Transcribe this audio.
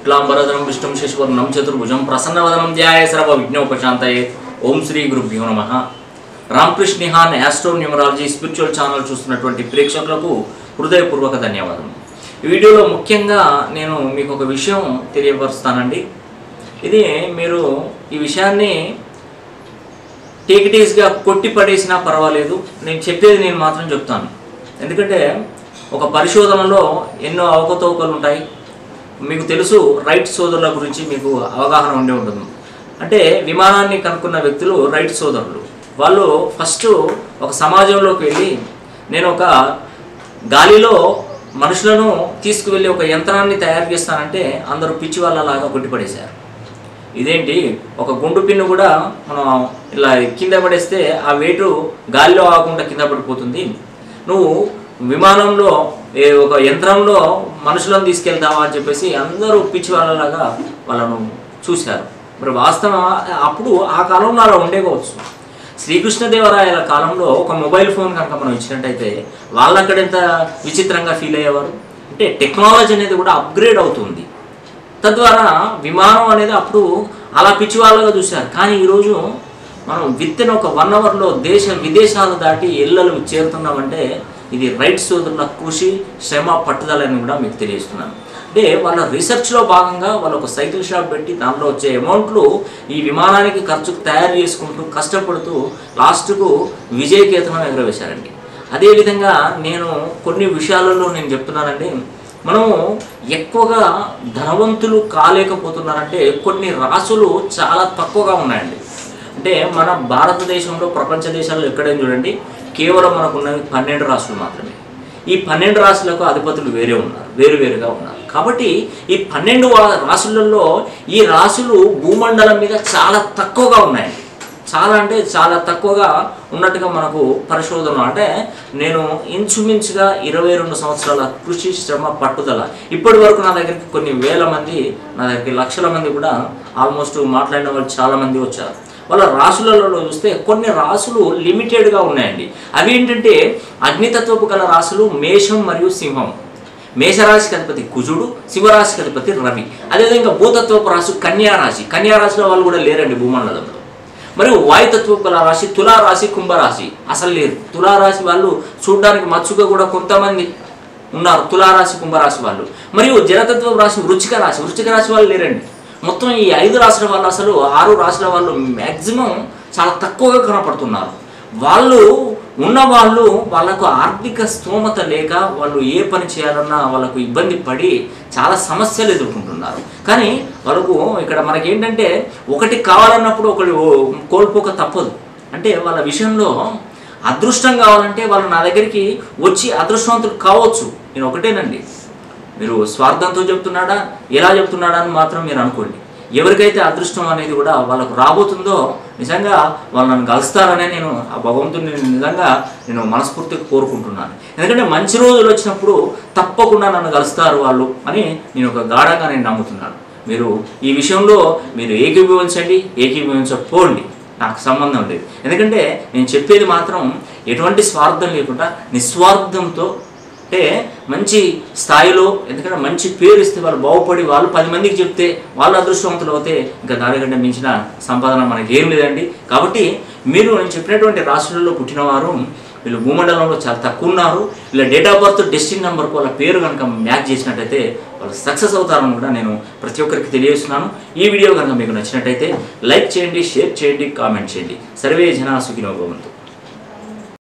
शुक्लांबरधरं विष्णुं शशिवर्णं चतुर्भुजं प्रसन्नवदनं ध्याये सर्वविघ्नोपशान्तये। ओम श्री गुरुभ्यो नमः। रामकृष्ण निहान एस्ट्रो न्यूमरालजी स्पिरिचुअल ఛానల్ చూస్తున్నటువంటి ప్రేక్షకులకు హృదయపూర్వక ధన్యవాదాలు। ఈ వీడియోలో ముఖ్యంగా నేను మీకు ఒక విషయం తెలియపరుస్తానండి। ఇది మీరు ఈ విషయాన్ని టేక్ ఇట్ ఈజీగా కొట్టి పడేసినా పర్వాలేదు, నేను చెప్పేది నేను మాత్రం చెప్తాను। ఎందుకంటే ఒక పరిశోధనలో ఎన్నో అవకతవకలు ఉంటాయి। మీకు తెలుసు, రైట్ సోదరుల గురించి మీకు అవగాహన ఉండే ఉంటుంది। అంటే విమానాన్ని కనుక్కున్న వ్యక్తులు రైట్ సోదరులు। వాళ్ళు ఫస్ట్ ఒక సమాజంలోకి వెళ్ళి నేను ఒక గాలిలో మనుషులను తీసుకువెళ్ళి ఒక యంత్రాన్ని తయారు చేస్తానంటే అందరూ పిచ్చి వాళ్ళలాగా కొట్టిపడేశారు। ఇదేంటి, ఒక గుండు పిన్ను కూడా మనం ఇలా కింద పడేస్తే ఆ వెయిట్ గాలిలో ఆగకుండా కింద పడిపోతుంది, నువ్వు విమానంలో ఒక యంత్రంలో మనుషులను తీసుకెళ్తావా అని చెప్పేసి అందరూ పిచ్చి వాళ్ళలాగా వాళ్ళను చూశారు। మరి వాస్తవం అప్పుడు ఆ కాలంలో అలా ఉండేకోవచ్చు। శ్రీకృష్ణదేవరాయల కాలంలో ఒక మొబైల్ ఫోన్ కనుక మనం ఇచ్చినట్టయితే వాళ్ళు అక్కడ ఎంత విచిత్రంగా ఫీల్ అయ్యేవారు। అంటే టెక్నాలజీ అనేది కూడా అప్గ్రేడ్ అవుతుంది, తద్వారా విమానం అనేది అప్పుడు అలా పిచ్చి వాళ్ళగా చూశారు। కానీ ఈరోజు మనం విత్తిన ఒక 1 అవర్లో దేశ విదేశాలు దాటి ఇళ్ళలు చేరుతున్నామంటే ఇది రైట్ సోదరుల కృషి, శ్రమ, పట్టుదలని కూడా మీకు తెలియజేస్తున్నాను। అంటే వాళ్ళ రీసెర్చ్లో భాగంగా వాళ్ళు ఒక సైకిల్ షాప్ పెట్టి దాంట్లో వచ్చే అమౌంట్లు ఈ విమానానికి ఖర్చుకు తయారు చేసుకుంటూ కష్టపడుతూ లాస్ట్కు విజయకేతనం ఎగరవేశారండి। అదేవిధంగా నేను కొన్ని విషయాలలో నేను చెప్తున్నానండి, మనము ఎక్కువగా ధనవంతులు కాలేకపోతున్నారంటే కొన్ని రాసులు చాలా తక్కువగా ఉన్నాయండి। అంటే మన భారతదేశంలో ప్రపంచ దేశాల్లో ఎక్కడైనా చూడండి, కేవలం మనకున్నవి 12 రాసులు మాత్రమే। ఈ 12 రాసులకు అధిపతులు వేరువేరుగా ఉన్నారు। కాబట్టి ఈ 12 రాసులలో ఈ రాసులు భూమండలం మీద చాలా తక్కువగా ఉన్నాయండి। చాలా అంటే చాలా తక్కువగా ఉన్నట్టుగా మనకు పరిశోధన, అంటే నేను ఇంచుమించుగా 22 సంవత్సరాల కృషి, శ్రమ, పట్టుదల, ఇప్పటి వరకు నా దగ్గరికి కొన్ని వేల మంది, నా దగ్గరికి లక్షల మంది కూడా ఆల్మోస్ట్ మాట్లాడిన వాళ్ళు చాలామంది వచ్చారు। వాళ్ళ రాసులలో చూస్తే కొన్ని రాసులు లిమిటెడ్గా ఉన్నాయండి। అవి ఏంటంటే అగ్నితత్వపు గల రాసులు మేషం మరియు సింహం। మేషరాశికి అధిపతి కుజుడు, సింహరాశికి అధిపతి రవి। అదేవిధంగా భూతత్వపు రాశి కన్యారాశి, కన్యారాశిలో వాళ్ళు కూడా లేరండి భూమండలంలో। మరియు వాయుతత్వపు గల రాశి తులారాశి, కుంభరాశి అసలు లేరు। తులారాశి వాళ్ళు చూడడానికి మచ్చుగా కూడా కొంతమంది ఉన్నారు, తులారాశి, కుంభరాశి వాళ్ళు। మరియు జలతత్వపు రాశి వృశ్చిక రాశి, వృశ్చిక రాశి వాళ్ళు లేరండి। మొత్తం ఈ 5 రాశుల వాళ్ళు, అసలు 6 రాశుల వాళ్ళు మ్యాక్సిమం చాలా తక్కువగా కనపడుతున్నారు। వాళ్ళు ఉన్నవాళ్ళు వాళ్ళకు ఆర్థిక స్తోమత లేక వాళ్ళు ఏ పని చేయాలన్నా వాళ్ళకు ఇబ్బంది పడి చాలా సమస్యలు ఎదుర్కొంటున్నారు। కానీ వాళ్ళకు ఇక్కడ మనకేంటంటే ఒకటి కావాలన్నప్పుడు ఒకటి కోల్పోక తప్పదు। అంటే వాళ్ళ విషయంలో అదృష్టం కావాలంటే వాళ్ళు నా దగ్గరికి వచ్చి అదృష్టవంతులు కావచ్చు। నేను ఒకటేనండి, మీరు స్వార్థంతో చెప్తున్నాడా, ఎలా చెప్తున్నాడా అని మాత్రం మీరు అనుకోండి। ఎవరికైతే అదృష్టం అనేది కూడా వాళ్ళకు రాబోతుందో నిజంగా వాళ్ళు నన్ను కలుస్తారనే నేను ఆ భగవంతుని నిజంగా నేను మనస్ఫూర్తిగా కోరుకుంటున్నాను। ఎందుకంటే మంచి రోజులు వచ్చినప్పుడు తప్పకుండా నన్ను కలుస్తారు వాళ్ళు అని నేను ఒక గాఢంగా నేను నమ్ముతున్నాను। మీరు ఈ విషయంలో మీరు ఏకీభవించండి, ఏకీభవించకపోండి, నాకు సంబంధం లేదు। ఎందుకంటే నేను చెప్పేది మాత్రం ఎటువంటి స్వార్థం లేకుండా నిస్వార్థంతో, అంటే మంచి స్థాయిలో, ఎందుకంటే మంచి పేరు ఇస్తే వాళ్ళు బాగుపడి వాళ్ళు 10 మందికి చెప్తే వాళ్ళు అదృష్టవంతులు అవుతే ఇంకా దానికంటే మించిన సంపాదన మనకి ఏం లేదండి। కాబట్టి మీరు నేను చెప్పినటువంటి రాశులలో పుట్టినవారు వీళ్ళు భూమండలంలో చాలా తక్కువ ఉన్నారు। ఇలా డేట్ ఆఫ్ బర్త్, డెస్టినీ నెంబర్కు వాళ్ళ పేరు కనుక మ్యాచ్ చేసినట్టయితే వాళ్ళు సక్సెస్ అవుతారని కూడా నేను ప్రతి ఒక్కరికి తెలియజేస్తున్నాను। ఈ వీడియో కనుక మీకు నచ్చినట్టయితే లైక్ చేయండి, షేర్ చేయండి, కామెంట్ చేయండి। సర్వే జనా సుఖినో భవంతు।